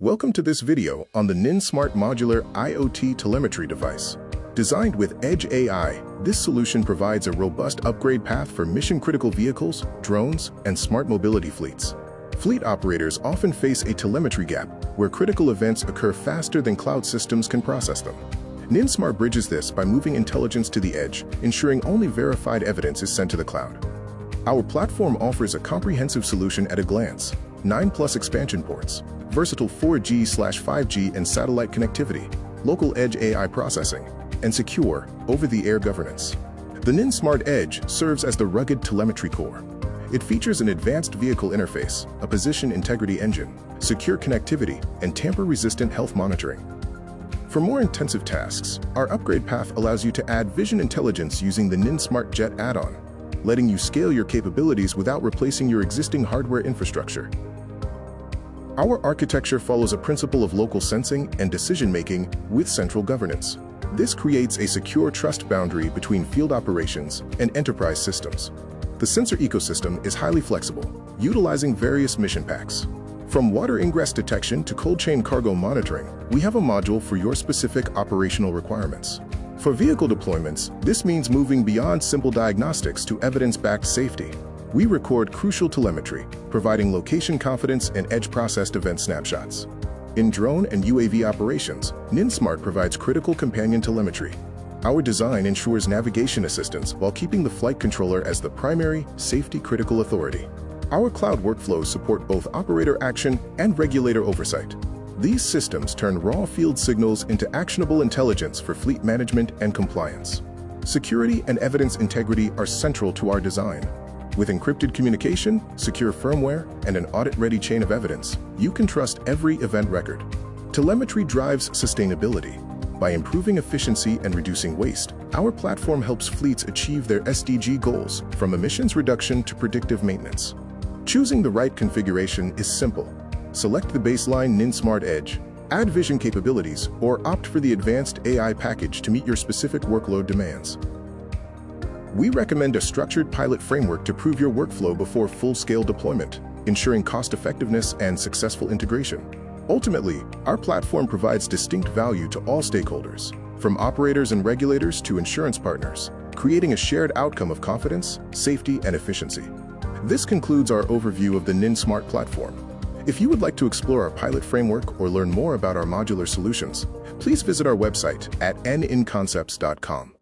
Welcome to this video on the ninSmart Modular IoT Telemetry Device. Designed with Edge AI, this solution provides a robust upgrade path for mission-critical vehicles, drones, and smart mobility fleets. Fleet operators often face a telemetry gap, where critical events occur faster than cloud systems can process them. ninSmart bridges this by moving intelligence to the edge, ensuring only verified evidence is sent to the cloud. Our platform offers a comprehensive solution at a glance: 9+ expansion ports, versatile 4G/5G and satellite connectivity, local Edge AI processing, and secure, over-the-air governance. The ninSmart Edge serves as the rugged telemetry core. It features an advanced vehicle interface, a position integrity engine, secure connectivity, and tamper-resistant health monitoring. For more intensive tasks, our upgrade path allows you to add vision intelligence using the ninSmart Jet add-on, letting you scale your capabilities without replacing your existing hardware infrastructure. Our architecture follows a principle of local sensing and decision-making with central governance. This creates a secure trust boundary between field operations and enterprise systems. The sensor ecosystem is highly flexible, utilizing various mission packs. From water ingress detection to cold chain cargo monitoring, we have a module for your specific operational requirements. For vehicle deployments, this means moving beyond simple diagnostics to evidence-backed safety. We record crucial telemetry, providing location confidence and edge-processed event snapshots. In drone and UAV operations, ninSmart provides critical companion telemetry. Our design ensures navigation assistance while keeping the flight controller as the primary, safety-critical authority. Our cloud workflows support both operator action and regulator oversight. These systems turn raw field signals into actionable intelligence for fleet management and compliance. Security and evidence integrity are central to our design. With encrypted communication, secure firmware, and an audit-ready chain of evidence, you can trust every event record. Telemetry drives sustainability. By improving efficiency and reducing waste, our platform helps fleets achieve their SDG goals, from emissions reduction to predictive maintenance. Choosing the right configuration is simple. Select the baseline ninSmart Edge, add vision capabilities, or opt for the advanced AI package to meet your specific workload demands. We recommend a structured pilot framework to prove your workflow before full-scale deployment, ensuring cost-effectiveness and successful integration. Ultimately, our platform provides distinct value to all stakeholders, from operators and regulators to insurance partners, creating a shared outcome of confidence, safety, and efficiency. This concludes our overview of the ninSmart platform. If you would like to explore our pilot framework or learn more about our modular solutions, please visit our website at ninconcepts.com.